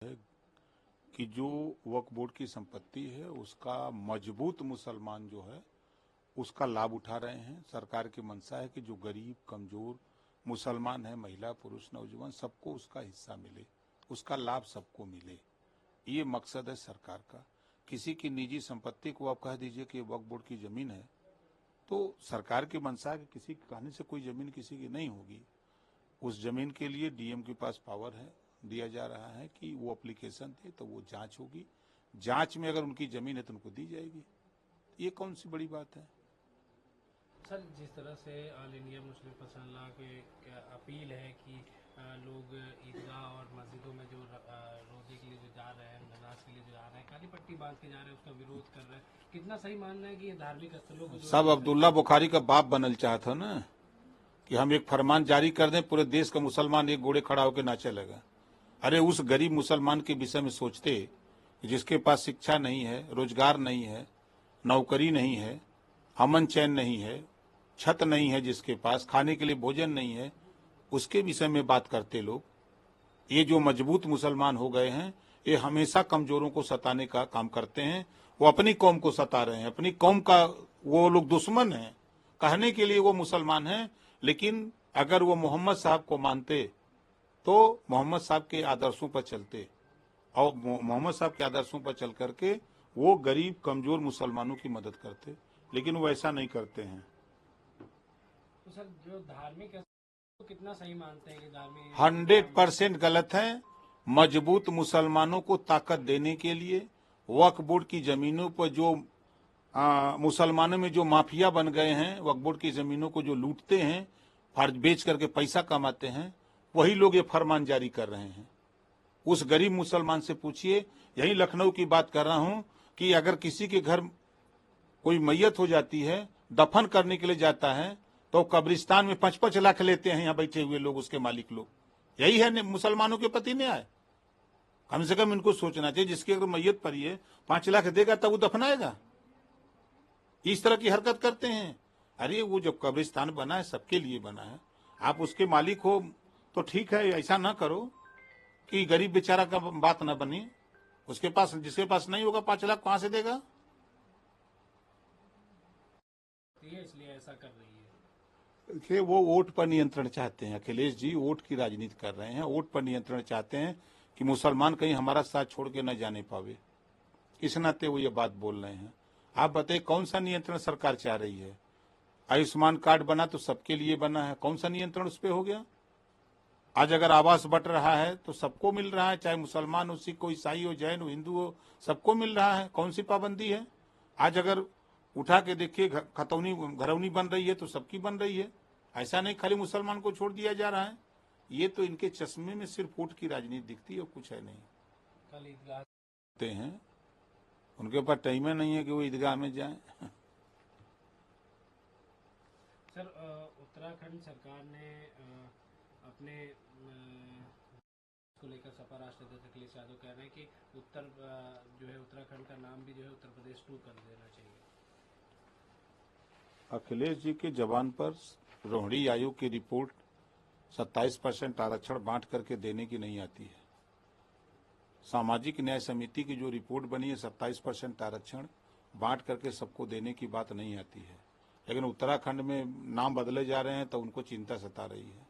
है कि जो वक्फ बोर्ड की संपत्ति है उसका मजबूत मुसलमान जो है उसका लाभ उठा रहे हैं। सरकार की मंशा है कि जो गरीब कमजोर मुसलमान है, महिला पुरुष नौजवान, सबको उसका हिस्सा मिले, उसका लाभ सबको मिले। ये मकसद है सरकार का। किसी की निजी संपत्ति को आप कह दीजिए कि वक्फ बोर्ड की जमीन है, तो सरकार की मंशा है कि किसी के कहने से कोई जमीन किसी की नहीं होगी। उस जमीन के लिए डीएम के पास पावर है, दिया जा रहा है कि वो एप्लीकेशन दे तो वो जांच होगी। जांच में अगर उनकी जमीन है तो उनको दी जाएगी। ये कौन सी बड़ी बात है? सर, जिस तरह से all India Muslim personal law के अपील है कि लोग ईदगाह और मस्जिदों में जो रोजे के लिए जो जा रहे हैं, नमाज के लिए जो जा रहे हैं, काली पट्टी बांध के जा रहे हैं, उसका विरोध कर रहे हैं, कितना सही मानना है कि ये धार्मिक स्थलों को सब अब्दुल्ला बुखारी का बाप बनल चाहता ना कि हम एक फरमान जारी कर दें, पूरे देश का मुसलमान एक घोड़े खड़ा होकर नाचे लगा। अरे उस गरीब मुसलमान के विषय में सोचते जिसके पास शिक्षा नहीं है, रोजगार नहीं है, नौकरी नहीं है, अमन चैन नहीं है, छत नहीं है, जिसके पास खाने के लिए भोजन नहीं है, उसके विषय में बात करते लोग। ये जो मजबूत मुसलमान हो गए हैं, ये हमेशा कमजोरों को सताने का काम करते हैं। वो अपनी कौम को सता रहे हैं, अपनी कौम का वो लोग दुश्मन हैं। कहने के लिए वो मुसलमान हैं, लेकिन अगर वो मोहम्मद साहब को मानते तो मोहम्मद साहब के आदर्शों पर चलते, और मोहम्मद साहब के आदर्शों पर चल करके वो गरीब कमजोर मुसलमानों की मदद करते, लेकिन वो ऐसा नहीं करते हैं। तो सर, जो धार्मिक तो कितना सही मानते हैं कि धार्मिक 100% गलत है। मजबूत मुसलमानों को ताकत देने के लिए वक्फ बोर्ड की जमीनों पर जो मुसलमानों में जो माफिया बन गए हैं, वक्फ बोर्ड की जमीनों को जो लूटते हैं, फर्ज बेच करके पैसा कमाते हैं, वही लोग ये फरमान जारी कर रहे हैं। उस गरीब मुसलमान से पूछिए, यही लखनऊ की बात कर रहा हूं, कि अगर किसी के घर कोई मैयत हो जाती है, दफन करने के लिए जाता है, तो कब्रिस्तान में 5-5 लाख लेते हैं यहाँ बैठे हुए लोग, उसके मालिक लोग। यही है मुसलमानों के प्रति न्याय। कम से कम इनको सोचना चाहिए, जिसकी अगर मैयत पड़ी है 5 लाख देगा तब वो दफनाएगा। इस तरह की हरकत करते हैं। अरे वो जो कब्रिस्तान बना है सबके लिए बना है, आप उसके मालिक हो तो ठीक है, ऐसा ना करो कि गरीब बेचारा का बात ना बनी। उसके पास, जिसके पास नहीं होगा 5 लाख कहां से देगा? इसलिए ऐसा कर रही है। देखिए, वो वोट पर नियंत्रण चाहते हैं। अखिलेश जी वोट की राजनीति कर रहे हैं, वोट पर नियंत्रण चाहते हैं कि मुसलमान कहीं हमारा साथ छोड़ के न जाने पावे। इस नाते वो ये बात बोल रहे हैं। आप बताइए, कौन सा नियंत्रण सरकार चाह रही है? आयुष्मान कार्ड बना तो सबके लिए बना है, कौन सा नियंत्रण उस पर हो गया? आज अगर आवास बट रहा है तो सबको मिल रहा है, चाहे मुसलमान हो, सिख हो, ईसाई हो, जैन हो, हिंदू हो, सबको मिल रहा है। कौन सी पाबंदी है? आज अगर उठा के देखिए, खतौनी घरौनी बन रही है तो सबकी बन रही है। ऐसा नहीं खाली मुसलमान को छोड़ दिया जा रहा है। ये तो इनके चश्मे में सिर्फ वोट की राजनीति दिखती है और कुछ है नहीं। कल ईदगाह हैं, उनके पास टाइम नहीं है कि वो ईदगाह में जाएं। सर, उत्तराखंड सरकार ने अपने को लेकर सपा राष्ट्रीय अध्यक्ष अखिलेश यादव कह रहे हैं कि जो है उत्तराखंड का नाम भी जो है उत्तर प्रदेश 2 कर देना चाहिए। अखिलेश जी के जबान पर रोहिणी आयोग की रिपोर्ट 27% आरक्षण बांट करके देने की नहीं आती है। सामाजिक न्याय समिति की जो रिपोर्ट बनी है, 27% आरक्षण बांट करके सबको देने की बात नहीं आती है। लेकिन उत्तराखंड में नाम बदले जा रहे हैं तो उनको चिंता सता रही है।